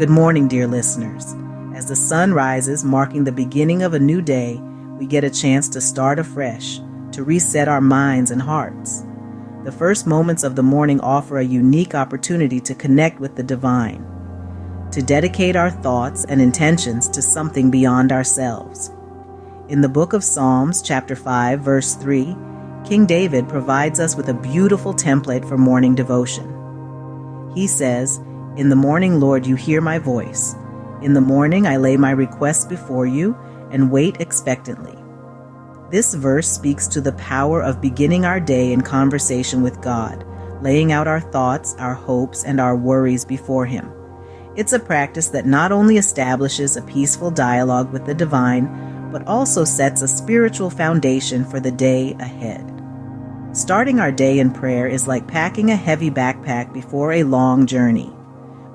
Good morning, dear listeners. As the sun rises, marking the beginning of a new day, we get a chance to start afresh, to reset our minds and hearts. The first moments of the morning offer a unique opportunity to connect with the divine, to dedicate our thoughts and intentions to something beyond ourselves. In the book of Psalms, chapter 5, verse 3, King David provides us with a beautiful template for morning devotion. He says, "In the morning, Lord, you hear my voice. In the morning, I lay my requests before you and wait expectantly." This verse speaks to the power of beginning our day in conversation with God, laying out our thoughts, our hopes, and our worries before Him. It's a practice that not only establishes a peaceful dialogue with the divine, but also sets a spiritual foundation for the day ahead. Starting our day in prayer is like packing a heavy backpack before a long journey.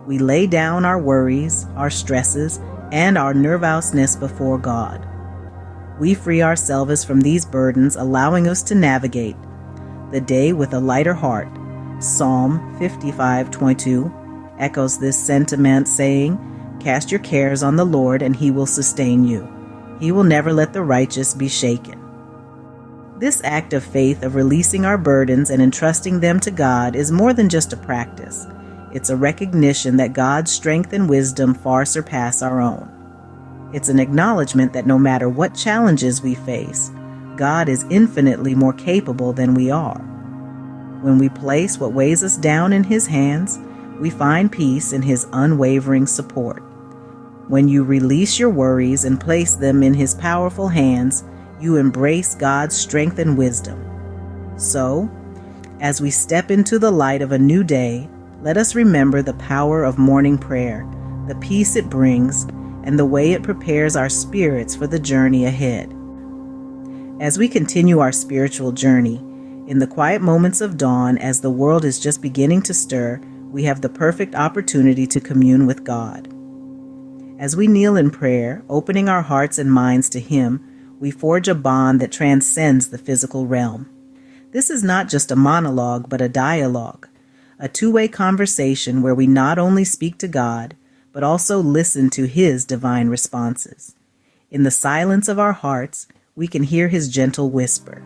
We lay down our worries, our stresses, and our nervousness before God. We free ourselves from these burdens, allowing us to navigate the day with a lighter heart. Psalm 55:22 echoes this sentiment, saying, "Cast your cares on the Lord, and He will sustain you. He will never let the righteous be shaken." This act of faith of releasing our burdens and entrusting them to God is more than just a practice. It's a recognition that God's strength and wisdom far surpass our own. It's an acknowledgement that no matter what challenges we face, God is infinitely more capable than we are. When we place what weighs us down in His hands, we find peace in His unwavering support. When you release your worries and place them in His powerful hands, you embrace God's strength and wisdom. So, as we step into the light of a new day, let us remember the power of morning prayer, the peace it brings, and the way it prepares our spirits for the journey ahead. As we continue our spiritual journey, in the quiet moments of dawn as the world is just beginning to stir, we have the perfect opportunity to commune with God. As we kneel in prayer, opening our hearts and minds to Him, we forge a bond that transcends the physical realm. This is not just a monologue, but a dialogue, a two-way conversation where we not only speak to God, but also listen to His divine responses. In the silence of our hearts, we can hear His gentle whisper,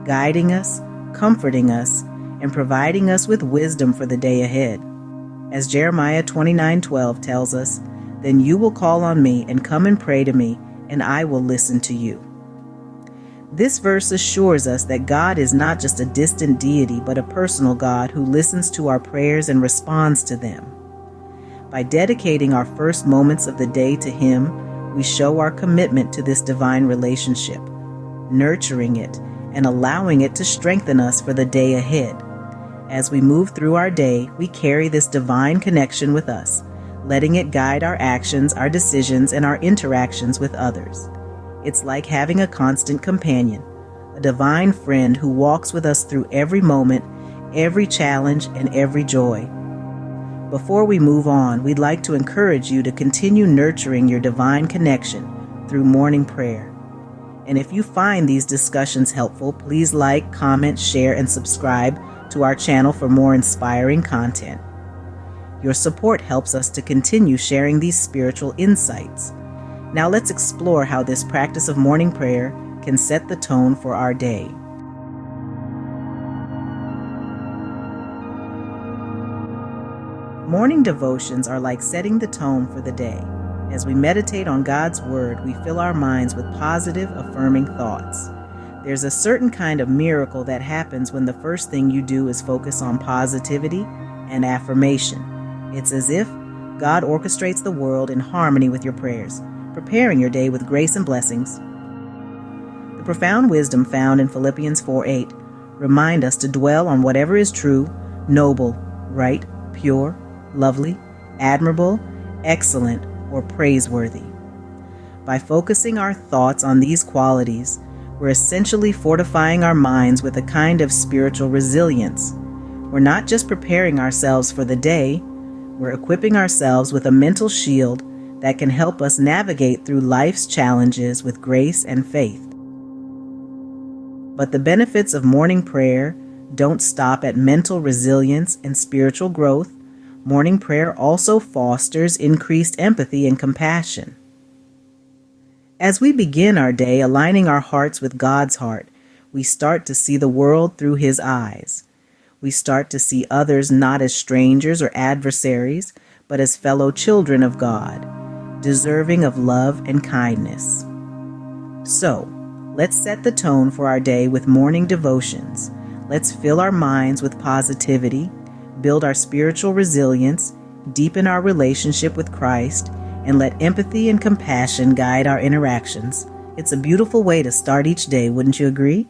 guiding us, comforting us, and providing us with wisdom for the day ahead. As Jeremiah 29:12 tells us, "Then you will call on me and come and pray to me, and I will listen to you." This verse assures us that God is not just a distant deity, but a personal God who listens to our prayers and responds to them. By dedicating our first moments of the day to Him, we show our commitment to this divine relationship, nurturing it and allowing it to strengthen us for the day ahead. As we move through our day, we carry this divine connection with us, letting it guide our actions, our decisions, and our interactions with others. It's like having a constant companion, a divine friend who walks with us through every moment, every challenge, and every joy. Before we move on, we'd like to encourage you to continue nurturing your divine connection through morning prayer. And if you find these discussions helpful, please like, comment, share, and subscribe to our channel for more inspiring content. Your support helps us to continue sharing these spiritual insights. Now let's explore how this practice of morning prayer can set the tone for our day. Morning devotions are like setting the tone for the day. As we meditate on God's Word, we fill our minds with positive, affirming thoughts. There's a certain kind of miracle that happens when the first thing you do is focus on positivity and affirmation. It's as if God orchestrates the world in harmony with your prayers, preparing your day with grace and blessings. The profound wisdom found in Philippians 4:8 remind us to dwell on whatever is true, noble, right, pure, lovely, admirable, excellent, or praiseworthy. By focusing our thoughts on these qualities, we're essentially fortifying our minds with a kind of spiritual resilience. We're not just preparing ourselves for the day, we're equipping ourselves with a mental shield that can help us navigate through life's challenges with grace and faith. But the benefits of morning prayer don't stop at mental resilience and spiritual growth. Morning prayer also fosters increased empathy and compassion. As we begin our day aligning our hearts with God's heart, we start to see the world through His eyes. We start to see others not as strangers or adversaries, but as fellow children of God, deserving of love and kindness. So, let's set the tone for our day with morning devotions. Let's fill our minds with positivity, build our spiritual resilience, deepen our relationship with Christ, and let empathy and compassion guide our interactions. It's a beautiful way to start each day, wouldn't you agree?